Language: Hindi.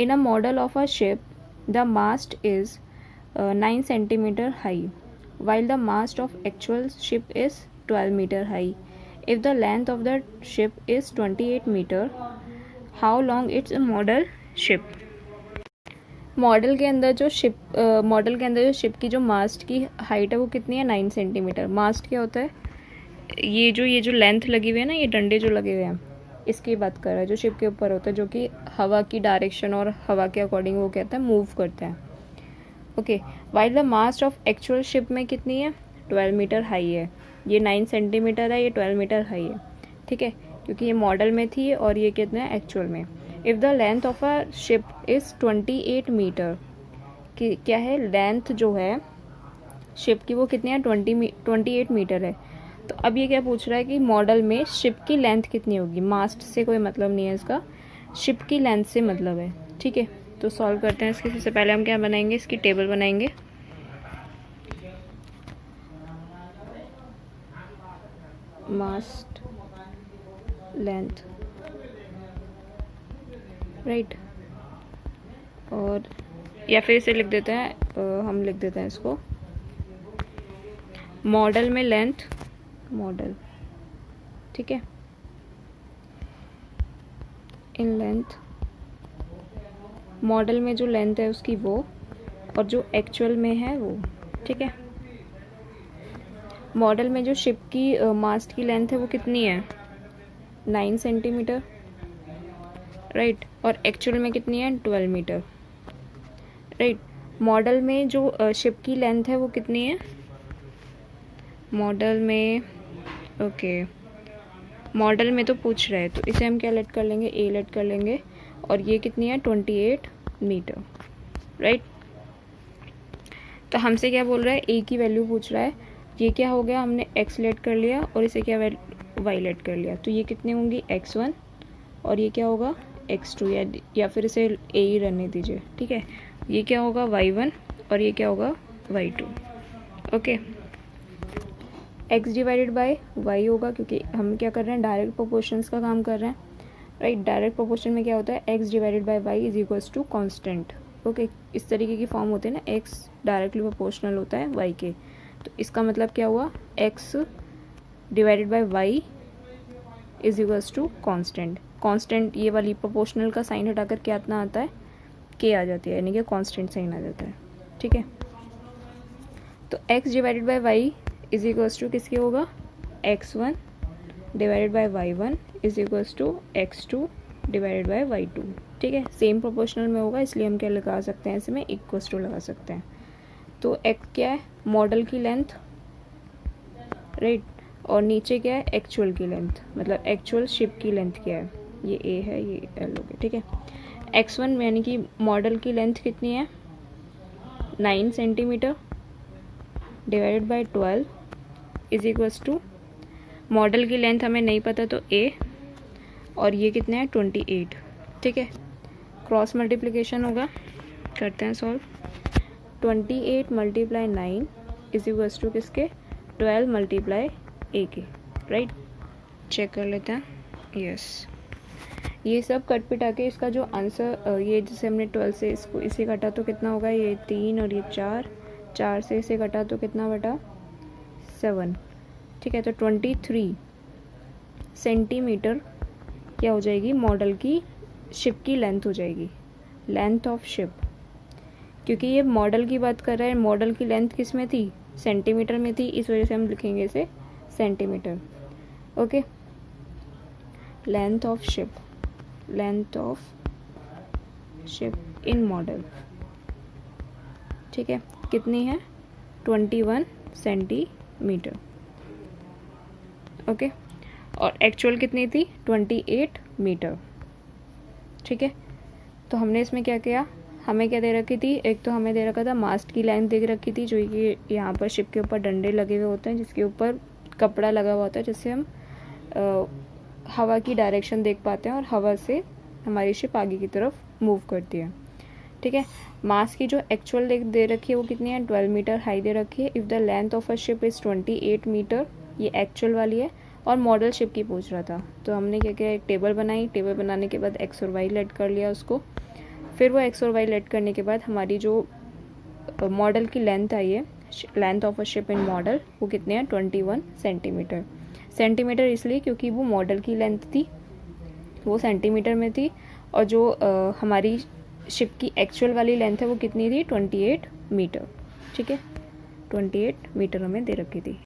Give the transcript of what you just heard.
In a model of a ship the mast is 9 centimeter high while the mast of actual ship is 12 meter high. If the length of the ship is 28 meter, how long its model ship? Model के अंदर जो शिप की जो मास्ट की हाइट है वो कितनी है? 9 सेंटीमीटर। मास्ट क्या होता है? ये जो लेंथ लगी हुई है ना, ये डंडे जो लगे हुए हैं, इसकी बात कर रहा है, जो शिप के ऊपर होता है, जो कि हवा की डायरेक्शन और हवा के अकॉर्डिंग वो कहता है मूव करता है। Okay, while the mast of actual ship में कितनी है? 12 मीटर हाई है। ये 9 सेंटीमीटर है, ये 12 मीटर हाई है। ठीक है, क्योंकि ये मॉडल में थी और ये कितना है एक्चुअल में। If the length of a ship is 28 metre, कि क्या है लेंथ जो है शिप की वो कितनी है? 28 मीटर है। तो अब ये क्या पूछ रहा है कि मॉडल में शिप की लेंथ कितनी होगी? मास्ट से कोई मतलब नहीं है इसका, शिप की लेंथ से मतलब है। ठीक है, तो सॉल्व करते हैं इसके। सबसे पहले हम क्या बनाएंगे? इसकी टेबल बनाएंगे। मास्ट लेंथ, राइट, और या फिर इसे लिख देते हैं, हम लिख देते हैं इसको मॉडल में लेंथ, मॉडल, ठीक है, इन लेंथ, मॉडल में जो लेंथ है उसकी वो, और जो एक्चुअल में है वो। ठीक है, मॉडल में जो शिप की मास्ट की लेंथ है वो कितनी है? 9 सेंटीमीटर, राइट, और एक्चुअल में कितनी है? 12 मीटर, राइट। मॉडल में जो शिप की लेंथ है वो कितनी है? मॉडल में, ओके, मॉडल में तो पूछ रहे हैं, तो इसे हम क्या लेट कर लेंगे? ए लेट कर लेंगे। और ये कितनी है? 28 मीटर, राइट। तो हमसे क्या बोल रहा है? ए की वैल्यू पूछ रहा है। ये क्या हो गया? हमने एक्स लेट कर लिया और इसे क्या वाई लेट कर लिया। तो ये कितनी होंगी? x1, और ये क्या होगा? x2, या फिर इसे ए ही रहने दीजिए। ठीक है, ये क्या होगा? y1, और ये क्या होगा? y2। Okay, x divided by y होगा, क्योंकि हम क्या कर रहे हैं? डायरेक्ट प्रोपोर्शंस का काम कर रहे हैं, राइट। डायरेक्ट प्रोपोर्शन में क्या होता है? x divided by y is equals to constant. Okay, इस तरीके की फॉर्म होते हैं ना, x डायरेक्टली प्रोपोर्शनल होता है y के। तो इसका मतलब क्या हुआ? x divided by y is equals to constant. Constant, ये वाली प्रोपोर्शनल का साइन हटाकर क्या इतना आता है? k आ जाती है, यानी कि कॉन्स्टेंट साइन आ जाता है। ठीक है, तो x divided by y is equals to किसके होगा? x1 divided by y1 is equals to x2 divided by y2। ठीक है, सेम प्रोपोर्शनल में होगा, इसलिए हम क्या लगा सकते हैं? इसमें इक्वल्स टू लगा सकते हैं। तो x क्या है? मॉडल की लेंथ, राइट, और नीचे क्या है? एक्चुअल की लेंथ, मतलब एक्चुअल शिप की लेंथ क्या है? ये a है, ये l हो गया। ठीक है, x1 यानी कि मॉडल की लेंथ कितनी है? 9 centimetre divided by 12 is equals to, model की लेंथ हमें नहीं पता तो a, और ये कितना है? 28। ठीक है, क्रॉस मल्टीप्लिकेशन होगा, करते हैं solve. 28 multiply 9 is equals to किसके? 12 मल्टीप्लाई a के, राइट। चेक कर लेते हैं। यस, ये सब कट पिटा के इसका जो आंसर, ये जैसे हमने 12 से इसको इसे कटा तो कितना होगा? ये 3 और ये 4 से इसे कटा तो कितना बटा? 7। ठीक है, तो 23 सेंटीमीटर क्या हो जाएगी? मॉडल की शिप की लेंथ हो जाएगी, लेंथ ऑफ शिप। क्योंकि ये मॉडल की बात कर रहा है, मॉडल की लेंथ किस में थी? सेंटीमीटर में थी, इस वजह से हम लिखेंगे इसे centimetre. Okay, length of ship, length of ship in model, ठीक है, कितनी है? 21 सेंटीमीटर। ओके, और एक्चुअल कितनी थी? 28 मीटर। ठीक है, तो हमने इसमें क्या किया? हमें क्या दे रखी थी? एक तो हमें दे रखा था मास्ट की लेंथ दे रखी थी, जो कि यहाँ पर शिप के ऊपर डंडे लगे हुए होते हैं, जिसके ऊपर कपड़ा लगा हुआ होता है, जिससे हम हवा की डायरेक्शन देख पाते हैं और हवा से हमारी शिप आगे की तरफ मूव करती है। ठीक है, मास की जो एक्चुअल दे रखी है वो कितनी है? 12 मीटर हाई दे रखी है। If the length of a ship is 28 metre, ये एक्चुअल वाली है, और मॉडल शिप की पूछ रहा था। तो हमने क्या किया? एक टेबल बनाई, टेबल बनाने के बाद एक्स और वाई लेट कर लिया उसको। फिर वो एक्स और वाई लेट करने के बाद हमारी जो मॉडल की लेंथ आई है, length of a ship in model, वो कितने हैं 21 सेंटीमीटर। सेंटीमीटर इसलिए क्योंकि वो मॉडल की लेंथ थी, वो सेंटीमीटर में थी, और जो हमारी शिप की एक्चुअल वाली लेंथ है वो कितनी थी 28 मीटर। ठीक है, 28 मीटर हमें दे रखी थी।